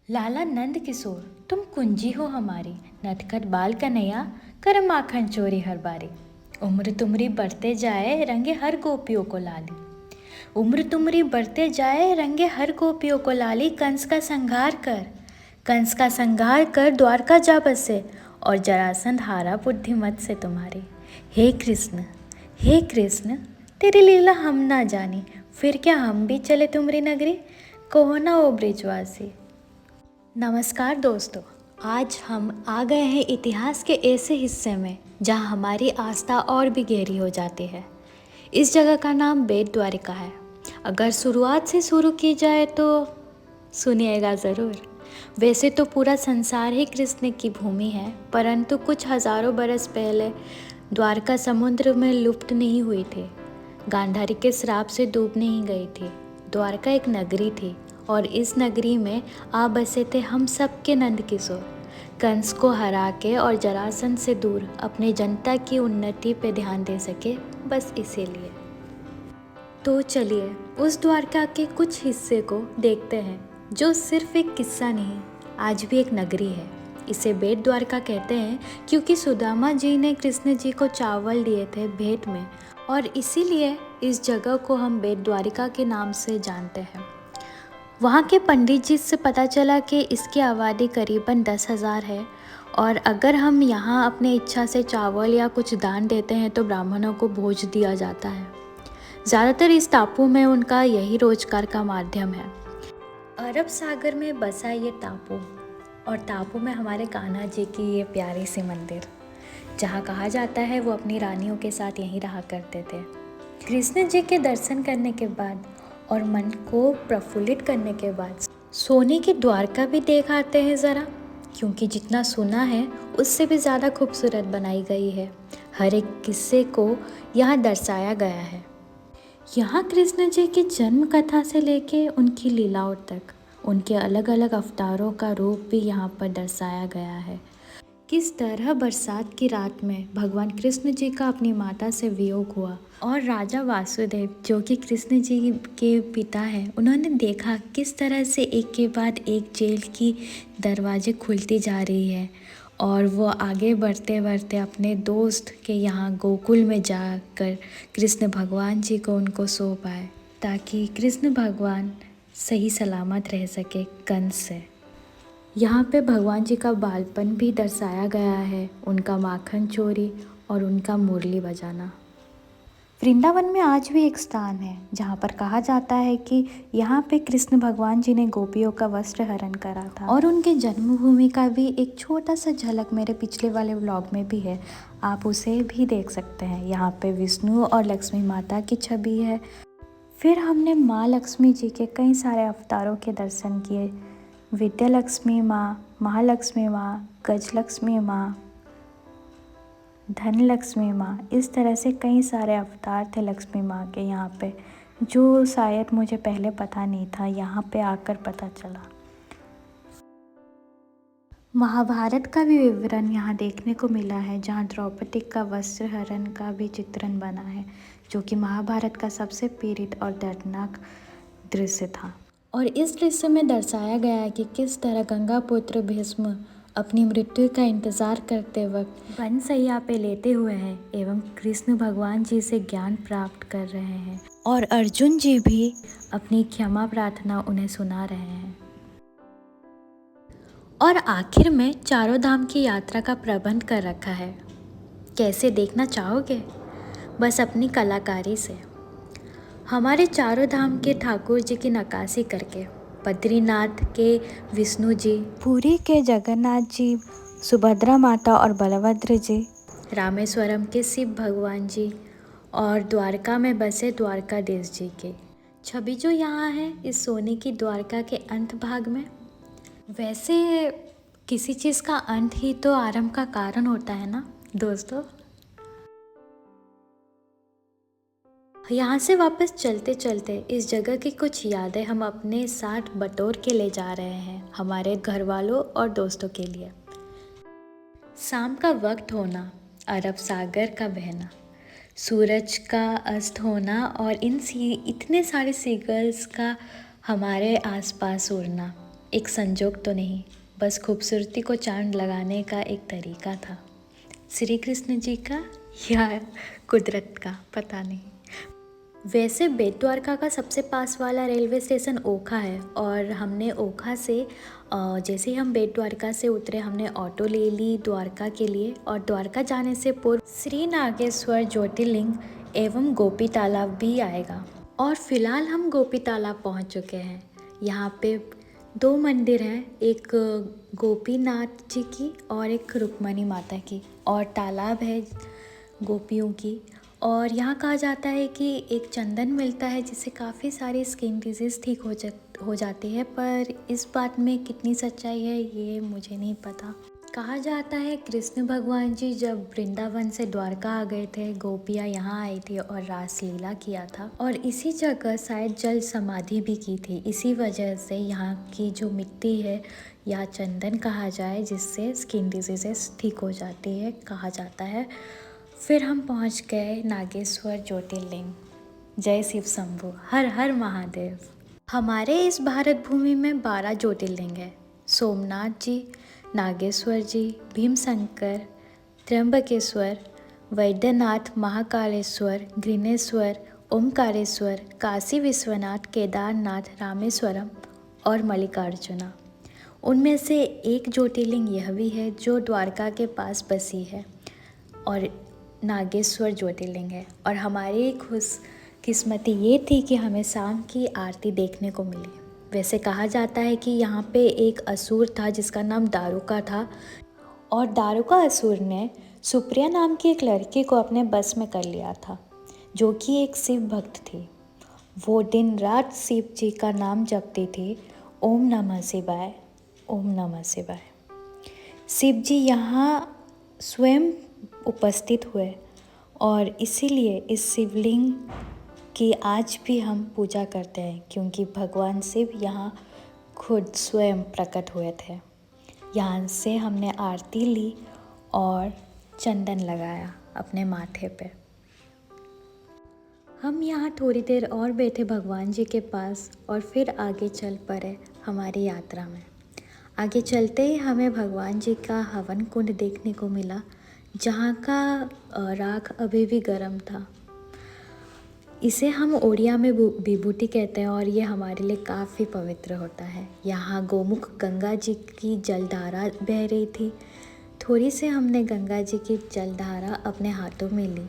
लाला नंद किशोर तुम कुंजी हो हमारी, नटखट बाल कन्हैया कर माखन चोरी हर बारी। उम्र तुमरी बढ़ते जाए रंगे हर गोपियों को लाली। उम्र तुमरी बढ़ते जाए रंगे हर गोपियों को लाली। कंस का संहार कर, कंस का संहार कर द्वारका जा बसे, और जरासंध हारा बुद्धिमत से तुम्हारी। हे कृष्ण, हे कृष्ण तेरी लीला हम ना जानी, फिर क्या हम भी चले तुमरी नगरी, कहो ना ओ ब्रिजवासी। नमस्कार दोस्तों, आज हम आ गए हैं इतिहास के ऐसे हिस्से में जहां हमारी आस्था और भी गहरी हो जाती है। इस जगह का नाम बेट द्वारिका है। अगर शुरुआत से शुरू की जाए तो सुनिएगा ज़रूर। वैसे तो पूरा संसार ही कृष्ण की भूमि है, परंतु कुछ हजारों बरस पहले द्वारका समुद्र में लुप्त नहीं हुई थी, गांधारी के श्राप से डूब नहीं गई थी। द्वारका एक नगरी थी और इस नगरी में आ बसे थे हम सब के नंद किशोर, कंस को हरा के और जरासंध से दूर अपने जनता की उन्नति पे ध्यान दे सके, बस इसीलिए। तो चलिए उस द्वारका के कुछ हिस्से को देखते हैं जो सिर्फ एक किस्सा नहीं, आज भी एक नगरी है। इसे बेट द्वारका कहते हैं क्योंकि सुदामा जी ने कृष्ण जी को चावल दिए थे भेंट में, और इसीलिए इस जगह को हम बेट द्वारिका के नाम से जानते हैं। वहाँ के पंडित जी से पता चला कि इसकी आबादी करीबन 10,000 है, और अगर हम यहाँ अपने इच्छा से चावल या कुछ दान देते हैं तो ब्राह्मणों को भोज दिया जाता है। ज़्यादातर इस टापू में उनका यही रोजगार का माध्यम है। अरब सागर में बसा ये टापू, और टापू में हमारे कान्हा जी की ये प्यारी सी मंदिर, जहाँ कहा जाता है वो अपनी रानियों के साथ यहीं रहा करते थे। कृष्ण जी के दर्शन करने के बाद और मन को प्रफुल्लित करने के बाद सोने की द्वारका भी देख आते हैं ज़रा, क्योंकि जितना सुना है उससे भी ज़्यादा खूबसूरत बनाई गई है। हर एक किस्से को यहाँ दर्शाया गया है। यहाँ कृष्ण जी की जन्म कथा से लेके उनकी लीलाओं तक उनके अलग अलग अवतारों का रूप भी यहाँ पर दर्शाया गया है। किस तरह बरसात की रात में भगवान कृष्ण जी का अपनी माता से वियोग हुआ, और राजा वासुदेव जो कि कृष्ण जी के पिता हैं, उन्होंने देखा किस तरह से एक के बाद एक जेल की दरवाजे खुलती जा रही है, और वो आगे बढ़ते बढ़ते अपने दोस्त के यहाँ गोकुल में जाकर कृष्ण भगवान जी को उनको सौंप आए, ताकि कृष्ण भगवान सही सलामत रह सके कंस से। यहाँ पे भगवान जी का बालपन भी दर्शाया गया है, उनका माखन चोरी और उनका मुरली बजाना। वृंदावन में आज भी एक स्थान है जहाँ पर कहा जाता है कि यहाँ पे कृष्ण भगवान जी ने गोपियों का वस्त्र हरण करा था, और उनके जन्मभूमि का भी एक छोटा सा झलक मेरे पिछले वाले व्लॉग में भी है, आप उसे भी देख सकते हैं। यहाँ पे विष्णु और लक्ष्मी माता की छवि है। फिर हमने माँ लक्ष्मी जी के कई सारे अवतारों के दर्शन किए, विद्या लक्ष्मी माँ, महालक्ष्मी माँ, गजलक्ष्मी माँ, धन लक्ष्मी माँ, इस तरह से कई सारे अवतार थे लक्ष्मी माँ के यहाँ पे, जो शायद मुझे पहले पता नहीं था, यहाँ पे आकर पता चला। महाभारत का भी विवरण यहाँ देखने को मिला है, जहाँ द्रौपदी का वस्त्र हरण का भी चित्रण बना है, जो कि महाभारत का सबसे पीड़ित और दर्दनाक दृश्य था। और इस दृश्य में दर्शाया गया है कि किस तरह गंगा पुत्र भीष्म अपनी मृत्यु का इंतजार करते वक्त वन सैया पे लेटे हुए हैं एवं कृष्ण भगवान जी से ज्ञान प्राप्त कर रहे हैं, और अर्जुन जी भी अपनी क्षमा प्रार्थना उन्हें सुना रहे हैं। और आखिर में चारों धाम की यात्रा का प्रबंध कर रखा है। कैसे देखना चाहोगे? बस अपनी कलाकारी से। हमारे चारों धाम के ठाकुर जी की नक्काशी करके, बद्रीनाथ के विष्णु जी, पुरी के जगन्नाथ जी, सुभद्रा माता और बलभद्र जी, रामेश्वरम के शिव भगवान जी, और द्वारका में बसे द्वारकाधीश जी की छवि जो यहाँ है इस सोने की द्वारका के अंत भाग में। वैसे किसी चीज़ का अंत ही तो आरंभ का कारण होता है ना दोस्तों। यहाँ से वापस चलते चलते इस जगह की कुछ यादें हम अपने साथ बटोर के ले जा रहे हैं, हमारे घर वालों और दोस्तों के लिए। शाम का वक्त होना, अरब सागर का बहना, सूरज का अस्त होना और इतने सारे सीगल्स का हमारे आसपास उड़ना, एक संजोग तो नहीं, बस खूबसूरती को चांद लगाने का एक तरीका था। श्री कृष्ण जी का या कुदरत का, पता नहीं। वैसे बेट द्वारका का सबसे पास वाला रेलवे स्टेशन ओखा है और हमने ओखा से जैसे ही हम बेट द्वारका से उतरे हमने ऑटो ले ली द्वारका के लिए। और द्वारका जाने से पूर्व श्री नागेश्वर ज्योतिर्लिंग एवं गोपी तालाब भी आएगा। और फिलहाल हम गोपी तालाब पहुंच चुके हैं। यहाँ पे 2 मंदिर हैं, एक गोपीनाथ जी की और एक रुक्मणी माता की, और तालाब है गोपियों की। और यहाँ कहा जाता है कि एक चंदन मिलता है जिससे काफ़ी सारी स्किन डिजीज़ ठीक हो जाती है, पर इस बात में कितनी सच्चाई है ये मुझे नहीं पता। कहा जाता है कृष्ण भगवान जी जब वृंदावन से द्वारका आ गए थे, गोपियाँ यहाँ आई थी और रासलीला किया था, और इसी जगह शायद जल समाधि भी की थी। इसी वजह से यहाँ की जो मिट्टी है या चंदन कहा जाए, जिससे स्किन डिजीजेस ठीक हो जाती है, कहा जाता है। फिर हम पहुँच गए नागेश्वर ज्योतिर्लिंग। जय शिव शंभू, हर हर महादेव। हमारे इस भारत भूमि में 12 ज्योतिर्लिंग है। सोमनाथ जी, नागेश्वर जी, भीमशंकर, त्र्यंबकेश्वर, वैद्यनाथ, महाकालेश्वर, ग्रिनेश्वर, ओमकारेश्वर, काशी विश्वनाथ, केदारनाथ, रामेश्वरम और मल्लिकार्जुना। उनमें से एक ज्योतिर्लिंग यह भी है जो द्वारका के पास बसी है और नागेश्वर ज्योतिर्लिंग है। और हमारी खुशकिस्मती ये थी कि हमें शाम की आरती देखने को मिली। वैसे कहा जाता है कि यहाँ पे एक असुर था जिसका नाम दारुका था, और दारुका असुर ने सुप्रिया नाम की एक लड़की को अपने बस में कर लिया था, जो कि एक शिव भक्त थी। वो दिन रात शिव जी का नाम जपती थी, ओम नमः शिवाय, ओम नमः शिवाय। शिव जी यहाँ स्वयं उपस्थित हुए और इसीलिए इस शिवलिंग की आज भी हम पूजा करते हैं, क्योंकि भगवान शिव यहाँ खुद स्वयं प्रकट हुए थे। यहाँ से हमने आरती ली और चंदन लगाया अपने माथे पे। हम यहाँ थोड़ी देर और बैठे भगवान जी के पास और फिर आगे चल पड़े हमारी यात्रा में। आगे चलते ही हमें भगवान जी का हवन कुंड देखने को मिला, जहाँ का राख अभी भी गर्म था। इसे हम ओडिया में विभूति कहते हैं और ये हमारे लिए काफ़ी पवित्र होता है। यहाँ गोमुख गंगा जी की जलधारा बह रही थी। थोड़ी से हमने गंगा जी की जलधारा अपने हाथों में ली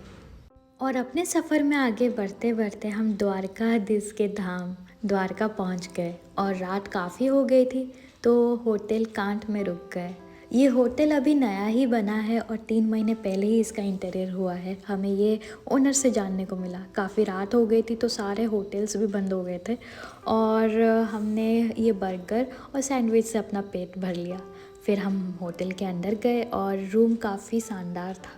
और अपने सफ़र में आगे बढ़ते बढ़ते हम द्वारकाधीश के धाम द्वारका पहुँच गए। और रात काफ़ी हो गई थी तो होटल कांट में रुक गए। ये होटल अभी नया ही बना है और 3 महीने पहले ही इसका इंटीरियर हुआ है। हमें ये ओनर से जानने को मिला। काफ़ी रात हो गई थी तो सारे होटल्स भी बंद हो गए थे और हमने ये बर्गर और सैंडविच से अपना पेट भर लिया। फिर हम होटल के अंदर गए और रूम काफ़ी शानदार था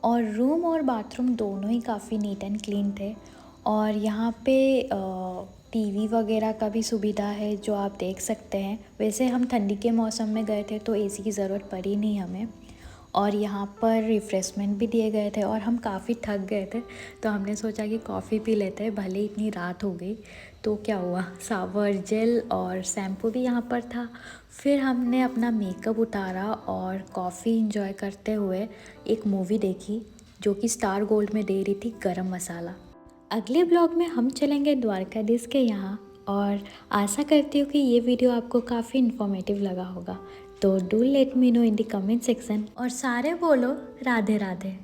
और रूम और बाथरूम दोनों ही काफ़ी नीट एंड क्लीन थे। और यहाँ पे टीवी वगैरह का भी सुविधा है जो आप देख सकते हैं। वैसे हम ठंडी के मौसम में गए थे तो एसी की ज़रूरत पड़ी नहीं हमें। और यहाँ पर रिफ़्रेशमेंट भी दिए गए थे और हम काफ़ी थक गए थे तो हमने सोचा कि कॉफ़ी पी लेते हैं, भले इतनी रात हो गई। तो क्या हुआ, शावर जेल और शैम्पू भी यहाँ पर था। फिर हमने अपना मेकअप उतारा और कॉफ़ी इंजॉय करते हुए एक मूवी देखी जो कि स्टार गोल्ड में दे रही थी, गरम मसाला। अगले ब्लॉग में हम चलेंगे द्वारकाधीश के यहाँ और आशा करती हूँ कि ये वीडियो आपको काफ़ी इन्फॉर्मेटिव लगा होगा। तो do let me know in the comment section और सारे बोलो राधे राधे।